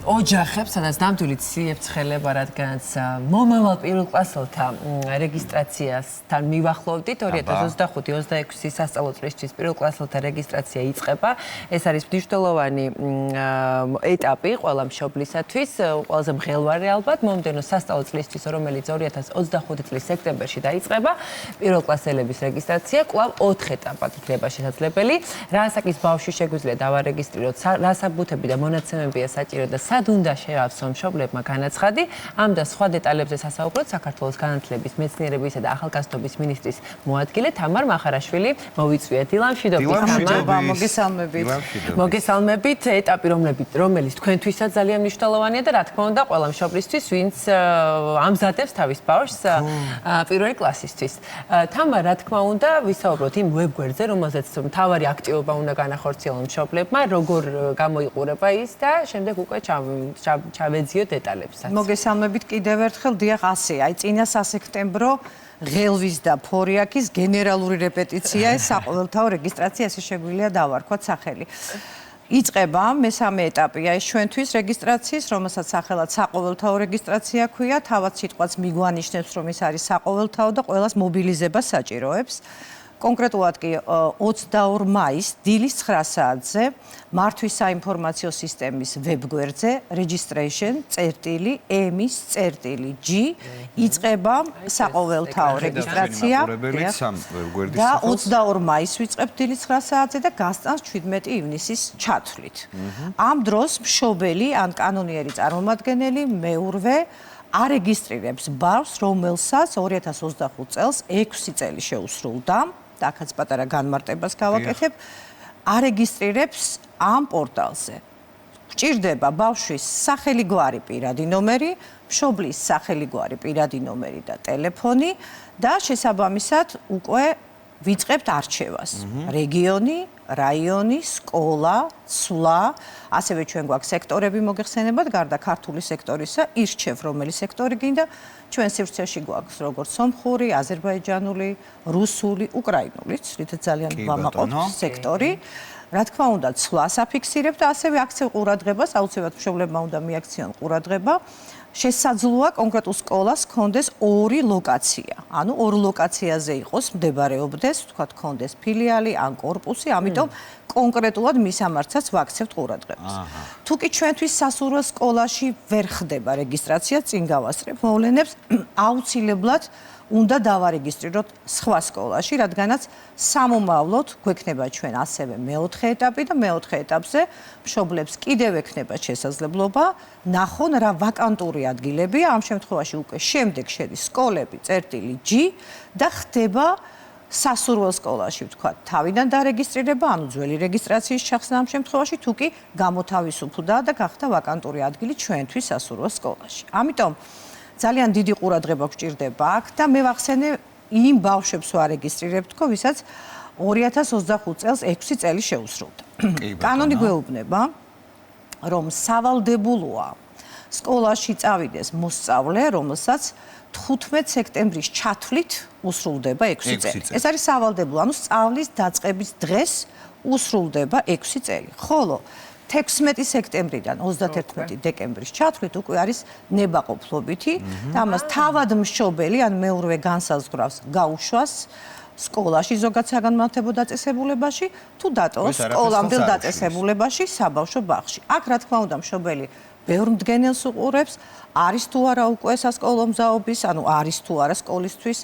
ოჯახებს, სადაც ნამდვილი ციებ-ცხელება, რადგანაც მომავალ პირველკლასელთა რეგისტრაციასთან მივახლოვდით 2025-26 სასწავლო წლისთვის პირველკლასელთა რეგისტრაცია იწყება. ეს არის მნიშვნელოვანი ეტაპი ყველა მშობლისათვის, ყველაზე მღელვარე ალბათ მომდევნო სასწავლო წლისთვის, რომელიც 2025 წლის სექტემბერში დაიწყება. პირველკლასელების რეგისტრაცია კვლავ 4 ეტაპად იქნება შესაძლებელი. რა ასაკის ბავშვი შეგვიძლია დავარეგისტრიროთ, რა საბუთები და მონაცემებია საჭირო და სად უნდა შეავსო მშობლებმა განაცხადი. ამ და სხვა დეტალებზე სასაუბროთ საქართველოს განათლების, მეცნიერებისა და ახალგაზრდობის მინისტრის მოადგილე თამარ მახარაშვილი მოვიწვია. დილა მშვიდობით. მოგესალმებით. ეტაპი რომელიც თქვენთვისაც ძალიან მნიშვნელოვანია და რა თქმა უნდა ყველა მშობლისთვის, ვინც ამზადებს თავის ბავშვს პირველი კლასისთვის. თამარ, რა თქმა უნდა, ვისაუბროთ იმ ვებგვერდზე, რომელზეც მთავარი აქტივობა უნდა განახორციელონ მშობლებმა, როგორ გამოიყურება ის და შემდეგ უკვე ჩავეძიო დეტალებსაც. მოგესალმებით კიდევ ერთხელ, დიახ, ასე, აი წინა სასექტემბრო ღელვის და ფორიაქის გენერალური რეპეტიცია, ეს საყოველთაო რეგისტრაცია, ესე შეგვიძლია დავარქვათ სახელი. იწყება მესამე ეტაპია ეს ჩვენთვის რეგისტრაციის, რომელსაც სახელად საყოველთაო რეგისტრაცია ქვია, თავად სიტყვაც მიგვანიშნებს, რომ ეს არის საყოველთაო და ყველას მობილიზებას საჭიროებს. კონკრეტულად კი 22 მაისს დილის 9 საათზე მართვის საინფორმაციო სისტემის ვებგვერდზე registration.emis.g იწყება საყოველთაო რეგისტრაცია და 22 მაისს ვიწყებთ დილის 9 საათზე და გასტანს 17 ივნისის ჩათვლით. ამ დროს მშობელი ან კანონიერი წარმომადგენელი მეურვე არეგისტრირებს ბავშვს, რომელსაც 2025 წელს 6 წელი შეუსრულდა. აქაც პატარა განმარტებას გავაკეთებ, არეგისტრირებს ამ პორტალზე. გვჭირდება ბავშვის სახელი, გვარი, პირადი ნომერი, მშობლის სახელი, გვარი, პირადი ნომერი და ტელეფონი და შესაბამისად უკვე ვიწყებთ არჩევას. რეგიონი, რაიონი, სკოლა, ცვლა, ასევე ჩვენ გვაქვს სექტორები მოგეხსენებათ, გარდა ქართული სექტორისა, ირჩევ რომელი სექტორი გინდა, ჩვენ სივრცეში გვაქვს როგორც სომხური, აზერბაიჯანული, რუსული, უკრაინულიც, რითაც ძალიან ვამაყობთ სექტორი. რა თქმა უნდა, ცვლას აფიქსირებთ და ასევე აქცევ ყურადღებას, აუცილებლად მშობლებმა უნდა მიაქციონ ყურადღება. შესაძლოა კონკრეტულ სკოლას ჰქონდეს 2 ლოკაცია. ანუ 2 ლოკაციაზე იყოს მდებარეობდეს, ვთქვათ, ჰქონდეს ფილიალი ან კორპუსი, ამიტომ კონკრეტულად მის ამარცაც ვაქცევთ ყურადღებას. თუ კი ჩვენთვის სასურველ სკოლაში ვერ ხდება რეგისტრაცია, წინ გავასწრებ მოვლენებს, აუცილებლად უნდა დავარეგისტრიროთ სხვა სკოლაში, რადგანაც სამომავლოდ გვექნება ჩვენ ასევე მეოთხე ეტაპი და მეოთხე ეტაპზე მშობლებს კიდევ ექნებათ შესაძლებლობა ნახონ რა ვაკანტური ადგილებია, ამ შემთხვევაში უკვე შემდეგ შედის სკოლები წერტილი G და ხდება სასურველ სკოლაში, ვთქვათ, თავიდან დარეგისტრირება, ანუ ძველი რეგისტრაციის ჩახსნა ამ შემთხვევაში, თუ კი გამოთავისუფლდა და გახდა ვაკანტური ადგილი ჩვენთვის სასურველ სკოლაში. ამიტომ ძალიან დიდი ყურადღება გვჭირდება აქ და მე ვახსენე იმ ბავშვებს ვარეგისტრირებ თქო, ვისაც 2025 წელს 6 წელი შეუსრულდა. კანონი გვეუბნება, რომ სავალდებულოა სკოლაში წავიდეს მოსწავლე, რომელსაც 15 სექტემბრის ჩათვლით usრულდება 6 წელი. ეს არის სავალდებულო, ანუ სწავლის დაწყების დღეს usრულდება 6 წელი. ხოლო 16 სექტემბრიდან 31 დეკემბრის ჩათვლით უკვე არის ნებაყოფლობითი და ამას თავად მშობელი ან მეურვე განსაზღვრავს გაუშვას სკოლაში ზოგად საგანმანათლებლო დაწესებულებაში თუ დატოვოს სკოლამდელ დაწესებულებაში საბავშვო ბაღში. აქ რა თქმა უნდა მშობელი ბევრ მდგენელს უყურებს, არის თუ არა უკვე სასკოლო მზაობის, ანუ არის თუ არა სკოლისთვის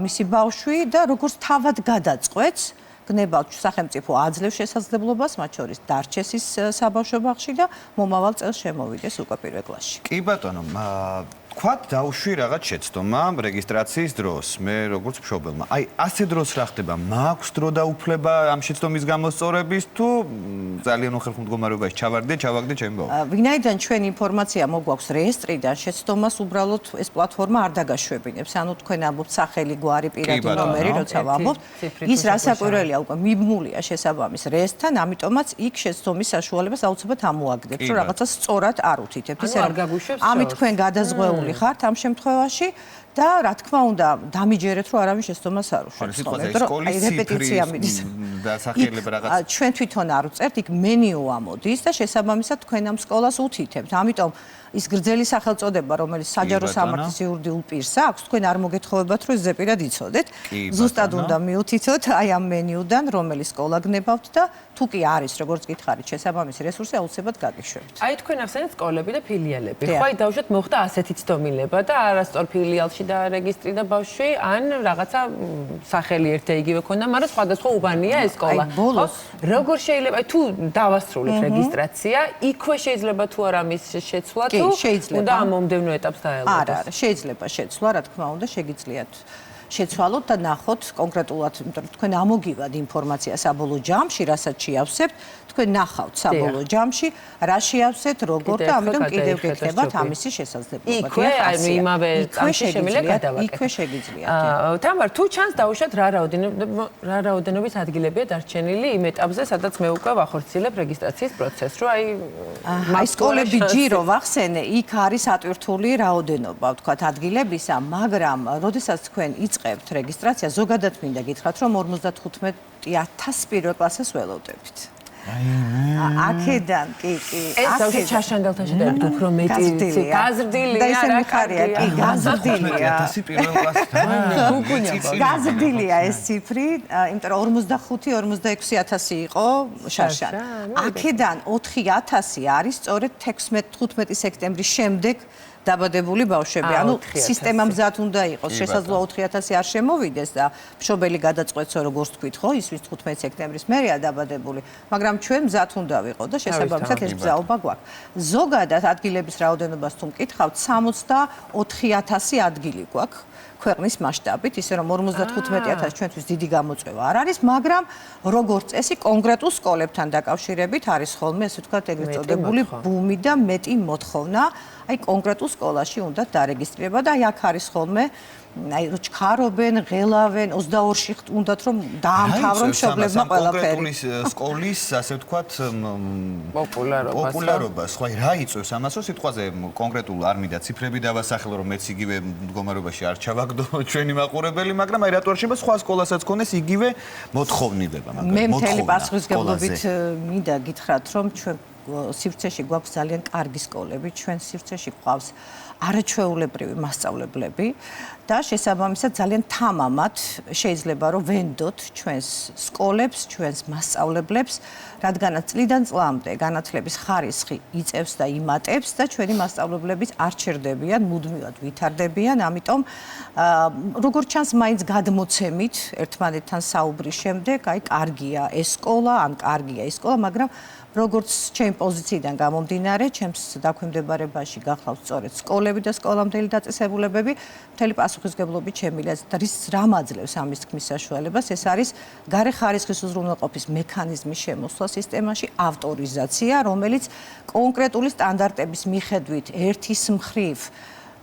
მისი ბავშვი და როგორც თავად გადაწყვეტს გნებავთ სახელმწიფო აძლევს შესაძლებლობას, მათ შორის დარჩესის საბავშვო ბაღში და მომავალ წელს შემოვიდეს უკვე პირველ კლასში. კი ბატონო, თქვათ დავუშვი რაღაც შეცდომა რეგისტრაციის დროს, მე როგორც მშობელმა. აი, ასე დროს რა ხდება? მაქვს დრო და უფლება ამ შეცდომის გამოსწორების თუ ძალიან უხერხ მდგომარეობაში ჩავარდე ჩემი ბავშვი? ვინაიდან ჩვენ ინფორმაცია მოგვაქვს რეესტრიდან, შეცდომას უბრალოდ ეს პლატფორმა არ დაგაშვებინებს. ანუ თქვენ ამბობთ სახელი, გვარი, პირადი ნომერი, როცა ვამბობთ, ის რასაკვირველია უკვე მიბმულია შესაბამის რეესტრთან, ამიტომაც იქ შეცდომის საშუალებას აუცილებლად ამოაგდებთ, რომ რაღაცა სწორად არ უთითებთ. ისე არ გაგუშვებს. ამით თქვენ გადაზღვეული ხართ ამ შემთხვევაში და რა თქმა უნდა დამიჯერეთ რომ არავის შეცდომას არ უშევს სკოლის რეპეტიცია მიდის დასახელება რაღაც ჩვენ თვითონ არ ვწერთ იქ მენიუ ამოდის და შესაბამისად თქვენ ამ სკოლას უთითებთ ამიტომ ის გრძელი სახელწოდება რომელიც საჯარო სამართლის იურიდიულ პირს აქვს თქვენ არ მოგეთხოვებათ რომ ზეპირად იცოდეთ ზუსტად უნდა მიუთითოთ აი ამ მენიუდან რომელი სკოლა გნებავთ და თუ კი არის როგორც გითხარით შესაბამისი რესურსი აუცილებლად გაგიშვებთ აი თქვენ ახსენეთ სკოლები და ფილიალები ხო აი დავუშვათ მოხდა ასეთი ცდომილება და არასწორ ფილიალში დაარეგისტრირდა ბავშვი ან რაღაცა სახელი ერთე იგივე ქონდა მაგრამ სხვადასხვა უბანია ეს სკოლა ხო როგორ შეიძლება აი თუ დავასრულეთ რეგისტრაცია იქვე შეიძლება თუ არა მის შეცვლა თუ უნდა ამ მომდევნო ეტაპს დაელოდოს არა შეიძლება შეცვლა რა თქმა უნდა შეგიძლიათ შეცვალოთ და ნახოთ კონკრეტულად იმიტომ რომ თქვენ ამოგივათ ინფორმაცია საბოლოო ჯამში რასაც შეავსებთ თქვენ ნახავთ საბოლოო ჯამში რა შეავსეთ როგორ და ამიტომ კიდევ გექნებათ ამისი შესაძლებლობა იქვე ანუ იმავე წამში შემიძლია გადავაკეთოთ იქვე შეგიძლიათ თამარ თუ ჩანს დავუშვათ რა რაოდენობის ადგილებია დარჩენილი იმ ეტაპზე სადაც მე უკვე ვახორციელებ რეგისტრაციის პროცესს რომ აი სკოლები ჯირო ვახსენე იქ არის ატვირთული რაოდენობა ვთქვათ ადგილებისა მაგრამ როდესაც თქვენ იწყებთ რეგისტრაცია ზოგადად მინდა გითხრათ რომ 55,000 პირველ კლასს ველოდებით აქედან კი ეს დავუშვათ ჩაშანგელთან შედარებით უფრო მეტი გაზრდილია და ისე მიხარია კი გაზრდილია 1000 პირველ კლასთან გაზრდილია ეს ციფრი იმიტომ რომ 45-46000 იყო შარშან აქედან 4000 არის სწორედ 16-15 სექტემბრის შემდეგ დაბადებული ბავშვები. ანუ სისტემა მზად უნდა იყოს. შესაძლოა 4000 არ შემოვიდეს და მშობელი გადაწყვეტს როგორც თქვით, ხო, ის ვის 15 სექტემბრის მერეა დაბადებული, მაგრამ ჩვენ მზად უნდა ვიყო და შესაბამისად ეს გზაობა გვაქვს. ზოგადად ადგილების რაოდენობას თუ მკითხავთ, 64000 ადგილი გვაქვს. ქვეყნის მასშტაბით, ისე რომ 55000 ჩვენთვის დიდი გამოწვევა არ არის, მაგრამ როგორც წესი კონკრეტულ სკოლებთან დაკავშირებით არის ხოლმე, ასე ვთქვათ, ეგრეთ წოდებული ბუმი და მეტი მოთხოვნა, აი კონკრეტულ სკოლაში უნდა დარეგისტრირება და აი აქ არის ხოლმე აი რო ჩქარობენ, ღელავენ 22-ში უნდათ რომ დაამთავრონ მშობლებმა ყველაფერი. კონკრეტული სკოლის, ასე ვთქვათ, პოპულარობა. სხვა რა იწვევს ამას, რომ სიტყვაზე კონკრეტულ არ მინდა ციფრები დავასახელო, რომ მეც იგივე მდგომარეობაში არ ჩავაგდო ჩვენი მაყურებელი, მაგრამ აი რატო არ შეიძლება სხვა სკოლასაც ქონდეს იგივე მოთხოვნილება, მაგრამ მე მთელი პასუხისგებლობით მინდა გითხრათ, რომ ჩვენ სივრცეში გვაქვს ძალიან კარგი სკოლები, ჩვენ სივრცეში გვყავს არაჩვეულებრივი მასწავლებლები და შესაბამისად ძალიან თამამად შეიძლება რომ ვენდოთ ჩვენს სკოლებს, ჩვენს მასწავლებლებს, რადგანაც წლიდან წლამდე განათლების ხარისხი იწევს და იმატებს და ჩვენი მასწავლებლებიც არ ჩერდებიან, მუდმივად ვითარდებიან, ამიტომ როგორც ჩანს მაინც გადმოცემით ერთმანეთთან საუბრის შემდეგ, აი კარგია ეს სკოლა, ან კარგია ეს სკოლა, მაგრამ როგორც ჩემი პოზიციიდან გამომდინარე, ჩემს დაქვემდებარებაში გახლავთ სწორედ სკოლები და სკოლამდელი დაწესებულებები, მთელი პასუხისგებლობით შემიძლია და რა მაძლევს ამის თქმის საშუალებას, ეს არის გარე ხარისხის უზრუნველყოფის მექანიზმის შემოსვლა სისტემაში, ავტორიზაცია, რომელიც კონკრეტული სტანდარტების მიხედვით ერთის მხრივ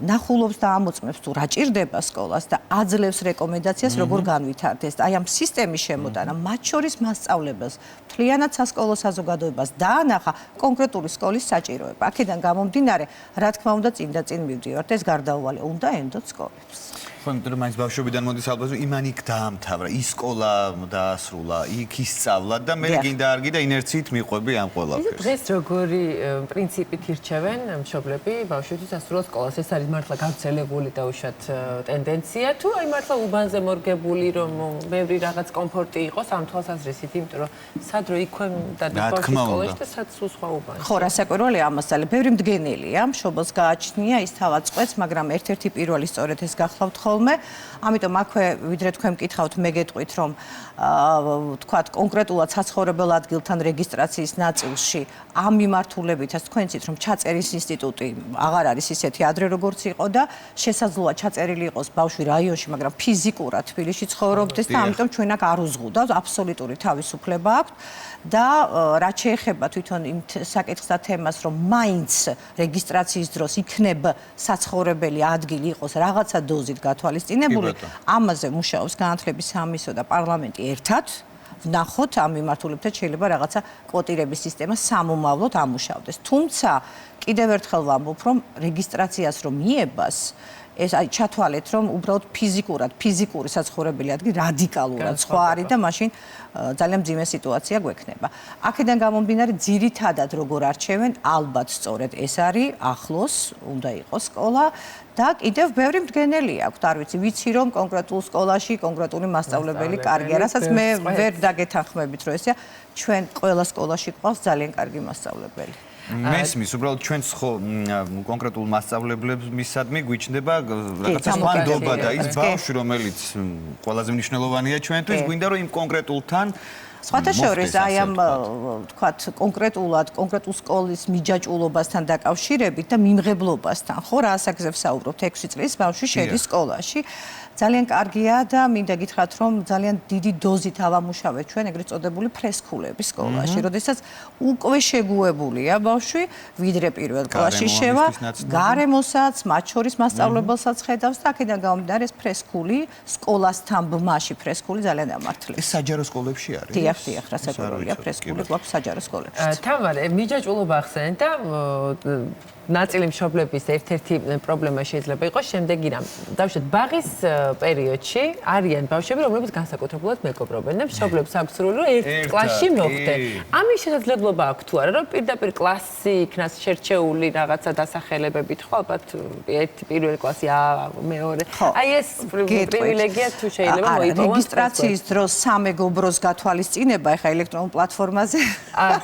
ნახულობს და ამოწმებს თუ რა ჭირდება სკოლას და აძლევს რეკომენდაციას როგორ განვითარდეს. აი ამ სისტემის შემოტანა მათ შორის მასწავლებლებს, მთლიანად სასკოლო საზოგადოებას დაანახა კონკრეტული სკოლის საჭიროება. აქედან გამომდინარე, რა თქმა უნდა, წინ და წინ მივდივართ, ეს გარდაუვალი უნდა ენდოთ სკოლებს. ხო, იმიტომ რომ მაინც ბავშვებიდან მოდის ალბათ, იმან იქ დაამთავრა, ის სკოლა დაასრულა, იქ ისწავლა და მე გინდა არ გინდა ინერციით მიყვები ამ ყველაფერს. დღეს როგორი პრინციპით ირჩევენ მშობლები ბავშვების ასრულო სკოლას? ეს არის მართლა გავრცელებული დაუშვათ ტენდენცია თუ აი მართლა უბანზე მორგებული რომ ბევრი რაღაც კომფორტი იყოს ამ თვალსაზრისით, იმიტომ რომ სად რო იქვე დადაბავშვი სკოლაში და სად სულ სხვა უბანში. ხო, რასაკვირველია ამასწავლე, ბევრი მდგენელია, მშობელს გააჩნია ის თავად წყვეტს, მაგრამ ერთ-ერთი პირველი სწორედ ეს გახლავთ ხოლმე, ამიტომ აქვე ვიდრე თქვენ მკითხავთ, მე გეტყვით რომ ვთქვათ კონკრეტულად საცხოვრებელ ადგილთან რეგისტრაციის ნაწილში ამ მიმართულებითაც თქვენ იცით რომ ჩაწერის ინსტიტუტი აღარ არის ისეთი ადრე როგორც იყო და შესაძლოა ჩაწერილი იყოს ბავშვი რაიონში, მაგრამ ფიზიკურად თბილისში ცხოვრობდეს და ამიტომ ჩვენ აქ არ უზღუდავთ, აბსოლუტური თავისუფლება აქვთ და რაც შეეხება თვითონ იმ საკითხს და თემას, რომ მაინც რეგისტრაციის დროს იქნება საცხოვრებელი ადგილი იყოს რაღაცა დოზით გათვალისწინებული, ამაზე მუშაობს განათლების სამინისტრო და პარლამენტი ერთად. ვნახოთ ამ მიმართულებითაც შეიძლება რაღაცა კვოტირების სისტემა სამომავლოდ ამუშავდეს. თუმცა კიდევ ერთხელ ვამბობ, რომ რეგისტრაციას რომ მიებას ეს აი ჩათვალეთ, რომ უბრალოდ ფიზიკური საცხოვრებელი ადგილი რადიკალურად სხვა არის და მაშინ ძალიან მძიმე სიტუაცია გვექნება. აქედან გამომდინარე, ძირითადად როგორ არჩევენ, ალბათ სწორედ ეს არის ახლოს უნდა იყოს სკოლა და კიდევ ბევრი მდგენელი აქვს, არ ვიცი რომ კონკრეტულ სკოლაში კონკრეტული მასწავლებელი კარგია, რასაც მე ვერ დაგეთანხმებით, რომ ესეა, ჩვენ ყველა სკოლაში ყავს ძალიან კარგი მასწავლებელი. მესმის, უბრალოდ ჩვენც ხო კონკრეტულ მასწავლებლებისადმი გვიჩნდება რაღაცა სვანდობა და ის ბავშვი, რომელიც ყველაზე მნიშვნელოვანია ჩვენთვის, გვინდა რომ იმ კონკრეტულთან სხვათა შორის აი ამ თქვათ კონკრეტულ სკოლის მიჯაჭვულობასთან დაკავშირებით და მიმღებლობასთან, ხო, რა ასაკზე ვსაუბრობთ, 6 წლის ბავშვი შედის სკოლაში. ძალიან კარგია და მინდა გითხრათ, რომ ძალიან დიდი დოზით ავამუშავეთ ჩვენ ეგრეთ წოდებული ფრესკულების სკოლაში, როდესაც უკვე შეგუებულია ბავშვი, ვიდრე პირველ კლასში შევა, გარემოსაც, მათ შორის მასწავლებელსაც ხედავს და აქედან გამომდინარე ეს ფრესკული სკოლასთან ბმაში ფრესკული ძალიან ამართლებს. ეს საჯარო სკოლებში არის? დიახ, რასაკვირველია, ფრესკული გვაქვს საჯარო სკოლებში. თამარ, მიჯაჭვულობა ახსენეთ და ნაწილი მშობლების ერთ-ერთი პრობლემა შეიძლება იყოს შემდეგი რამ. დავუშვათ, ბაღის პერიოდში არიან ბავშვები, რომლებიც განსაკუთრებულად მეგობრობენ და მშობლებს აქვს სრული რომ ერთ კლასში მოხვდნენ. ამის შესაძლებლობა აქვს თუ არა, რომ პირდაპირ კლასი იქნას შერჩეული რაღაცა დასახელებებით, ხო, ალბათ ერთი პირველი კლასი, მეორე. აი ეს პრივილეგია თუ შეიძლება მოიპოვოს. რეგისტრაციის დროს სამეგობროს გათვალისწინება ეხა ელექტრონულ პლატფორმაზე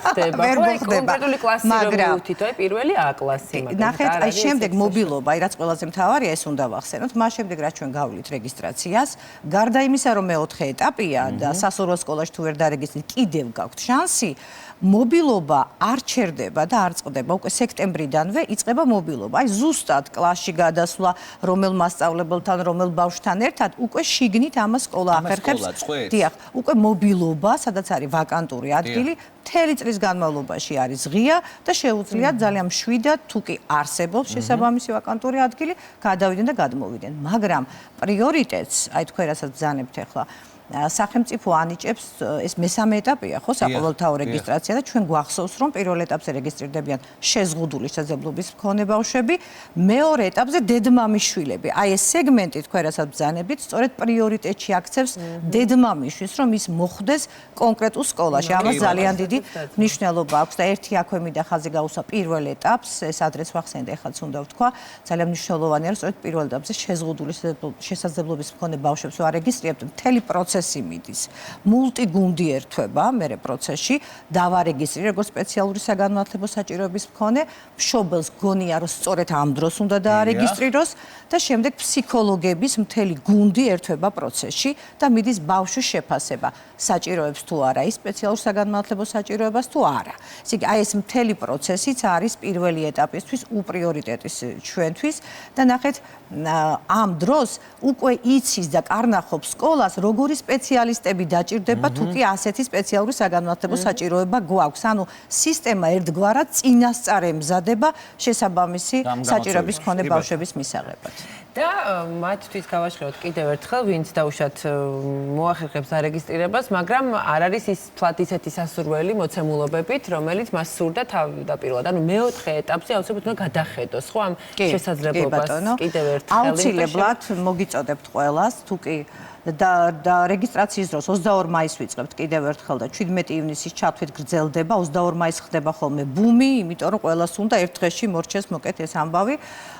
ხდება. ვერ მოხდება. კონკრეტული კლასი რომ მივთით, აი პირველი A კლასი. ნახეთ, აი შემდეგ მობილობა, აი რაც ყველაზე მთავარია, ეს უნდა ვახსენოთ. მას შემდეგ რაც ჩვენ გავვლით რეგისტრაციას, გარდა იმისა, რომ მეოთხე ეტაპია და სასურველ სკოლაში თუ ვერ დარეგისტრირდით, კიდევ გაქვთ შანსი. მობილობა არ ჩერდება და არ წყდება. უკვე სექტემბრიდანვე იწყება მობილობა. აი ზუსტად კლასში გადასვლა, რომელ მასწავლებელთან, რომელ ბავშვთან ერთად, უკვე შიგნით ამას სკოლა ახერხებს. დიახ, უკვე მობილობა, სადაც არის ვაკანტური ადგილი, მთელი წლის განმავლობაში არის ღია და შეუძლიათ ძალიან მშვიდად, თუ კი არსებობს შესაბამისი ვაკანტური ადგილი, გადავიდნენ და გადმოვიდნენ. მაგრამ პრიორიტეტს, აი თქვენ რასაც ბრძანებთ ახლა, სახელმწიფო ანიჭებს ეს მესამე ეტაპია, ხო, საყოველთაო რეგისტრაცია და ჩვენ გვახსოვს, რომ პირველ ეტაპზე რეგისტრირდებიან შეზღუდული შესაძლებლობის მქონე ბავშვები, მეორე ეტაპზე დედმამიშვილები. აი ეს სეგმენტი თქვენ რასაც ბრძანებით, სწორედ პრიორიტეტში აქცევს დედმამიშვილს, რომ ის მოხვდეს კონკრეტულ სკოლაში. ამას ძალიან დიდი მნიშვნელობა აქვს და ერთი აქვე მინდა ხაზი გაუსვა პირველ ეტაპს, ეს ადრეს ვახსენე, ეხლაც უნდა ვთქვა, ძალიან მნიშვნელოვანია, რომ სწორედ პირველ ეტაპზე შეზღუდული შესაძლებლობის მქონე ბავშვებს ვარეგისტრირებთ, მთელი პროცესი მიდის. მულტიგუნდი ერთვება მერე პროცესში, დავარეგისტრირე როგორც სპეციალური საგანმანათლებლო საჭიროების მქონე, მშობელს გონია რომ სწორედ ამ დროს უნდა დაარეგისტრიროს და შემდეგ ფსიქოლოგების მთელი გუნდი ერთვება პროცესში და მიდის ბავშვის შეფასება. საჭიროებს თუ არა ის სპეციალურ საგანმანათლებლო საჭიროებას თუ არა. ესე იგი, აი ეს მთელი პროცესიც არის პირველი ეტაპისთვის უპრიორიტეტის ჩვენთვის და ნახეთ, ამ დროს უკვე იცის და კარნახობს სკოლას, როგორი სპეციალისტები დაჭირდება, თუ კი ასეთი სპეციალური საგანმანათლებლო საჭიროება გვაქვს. ანუ სისტემა ერთგვარად წინასწარ ემზადება შესაბამისი საჭიროების მქონე ბავშვების მისაღებად. და მათთვის გავაშლოთ კიდევ ერთხელ, ვინც დაუშვათ მოახერხებს არეგისტრირებას, მაგრამ არ არის ის თვათ ისეთი სასურველი მოცემულობებით, რომელიც მას სურდა თავდაპირველად. ანუ მეოთხე ეტაპზე აუცილებლად უნდა გადახედოს, ხო, ამ შესაძლებლობას კიდევ ერთხელ. აუცილებლად მოგიწოდებთ ყველას, თუ კი და რეგისტრაციის დროს 22 მაისს ვიწყებთ კიდევ ერთხელ და 17 ივნისის ჩათვლით გრძელდება. 22 მაისს ხდება ხოლმე ბუმი, იმიტომ რომ ყველას უნდა ერთ დღეში მორჩეს მოკეთ ეს ამბავი.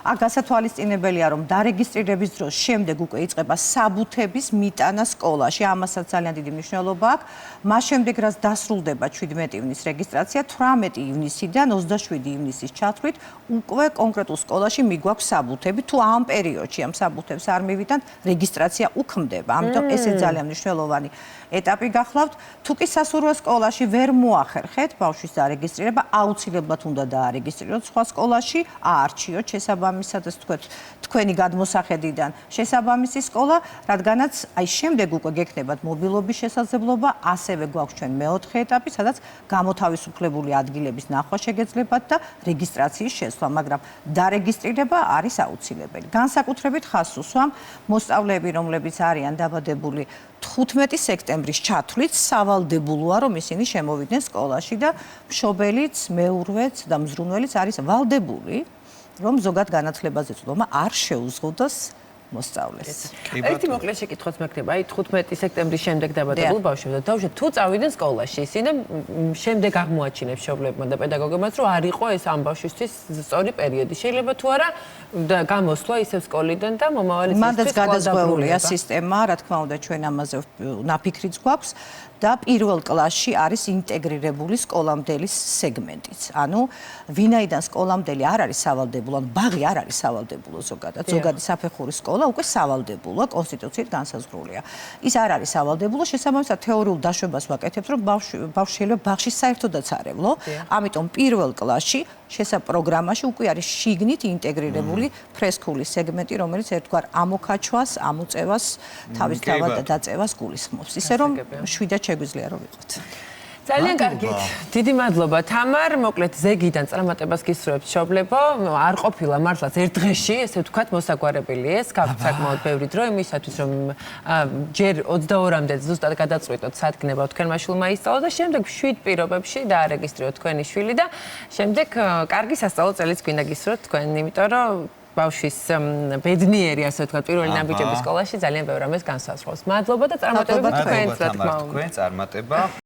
აქ გასათვალისწინებელია, რომ დარეგისტრირების დროს შემდეგ უკვე იწყება საბუთების მიტანა სკოლაში. ამასაც ძალიან დიდი მნიშვნელობა აქვს. მას შემდეგ რაც დასრულდება 17 ივნისის რეგისტრაცია, 18 ივნისიდან 27 ივნისის ჩათვლით უკვე კონკრეტულ სკოლაში მიგვაქვს საბუთები. თუ ამ პერიოდში ამ საბუთებს არ მივიტანთ, რეგისტრაცია უქმდება. ამიტომ ესე ძალიან მნიშვნელოვანი ეტაპი გახლავთ. თუ კი სასურველ სკოლაში ვერ მოახერხეთ ბავშვის დარეგისტრირება, აუცილებლად უნდა დაარეგისტრიროთ სხვა სკოლაში, აარჩიოთ შესაბამისად, ასე ვთქვათ, თქვენი გადმოსახედიდან შესაბამისი სკოლა, რადგანაც აი შემდეგ უკვე გექნებათ მობილობის შესაძლებლობა, ასევე გვაქვს ჩვენ მეოთხე ეტაპი, სადაც გამოთავისუფლებული ადგილების ნახვა შეგეძლებათ და რეგისტრაციის შესვლა, მაგრამ დარეგისტრირება არის აუცილებელი. განსაკუთრებით ხაზს უსვამ მოსწავლეები, რომლებიც არიან დაბადებული 15 სექტემბრის ჩათვლით, სავალდებულოა, რომ ისინი შემოვიდნენ სკოლაში და მშობელიც, მეურვეც და მზრუნველიც არის ვალდებული რომ ზოგად განათლებაზე წვდომა არ შეუზღუდოს მოსწავლეს. ერთი მოკლე შეკითხვაც მექნება, აი 15 სექტემბრის შემდეგ დაბადებულ ბავშვებს და დაუშვათ თუ წავიდნენ სკოლაში, ისინი შემდეგ აღმოაჩინებს მშობლებმა და პედაგოგებმაც, რომ არ იყო ეს ამ ბავშვისთვის სწორი პერიოდი. შეიძლება თუ არა გამოსვლა ისევ სკოლიდან და მომავალი წლისთვის მანდაც გადაზღვეულია სისტემა, რა თქმა უნდა, ჩვენ ამაზე ნაფიქრიც გვაქვს. და პირველ კლასში არის ინტეგრირებული სკოლამდელის სეგმენტიც. ანუ ვინაიდან სკოლამდელი არ არის სავალდებულო, ანუ ბაღი არ არის სავალდებულო ზოგადად. ზოგადი საფეხურის სკოლა უკვე სავალდებულოა, კონსტიტუციით განსაზღვრულია. ის არ არის სავალდებულო, შესაბამისად თეორიულ დაშვებას ვაკეთებთ, რომ ბავშვი შეიძლება ბაღში საერთოდაც არ ევლო. ამიტომ პირველ კლასში პროგრამაში უკვე არის შიგნით ინტეგრირებული ფრესკული სეგმენტი, რომელიც ერთგვარ ამოქაჩვას, ამოწევას, თავისთავად დაწევას გულისხმობს. ისე რომ შვიდად შეგვიძლია რომ ვიყოთ. ძალიან კარგი. დიდი მადლობა თამარ. მოკლედ ზეგიდან წარმატებას გისურვებთ მშობლებო. არ ყოფილა მართლაც ერთ დღეში, ესე ვთქვათ, მოსაგვარებელი ეს. გაქვთ საკმაოდ ბევრი დრო იმისათვის, რომ ჯერ 22-მდე ზუსტად გადაწყვიტოთ სადგნება თქვენმა შვილმა ისწავლოს და შემდეგ 7 პირობებში დაარეგისტრიროთ თქვენი შვილი და შემდეგ კარგი სასწავლო წელიც გვინდა გისურვოთ თქვენ, იმიტომ რომ ბავშვის ბედნიერი, ასე ვთქვათ, პირველი ნაბიჯების სკოლაში ძალიან ბევრ ამას განსაზღვრავს. მადლობა და წარმატებები თქვენს, რა თქმა უნდა. თქვენ წარმატება.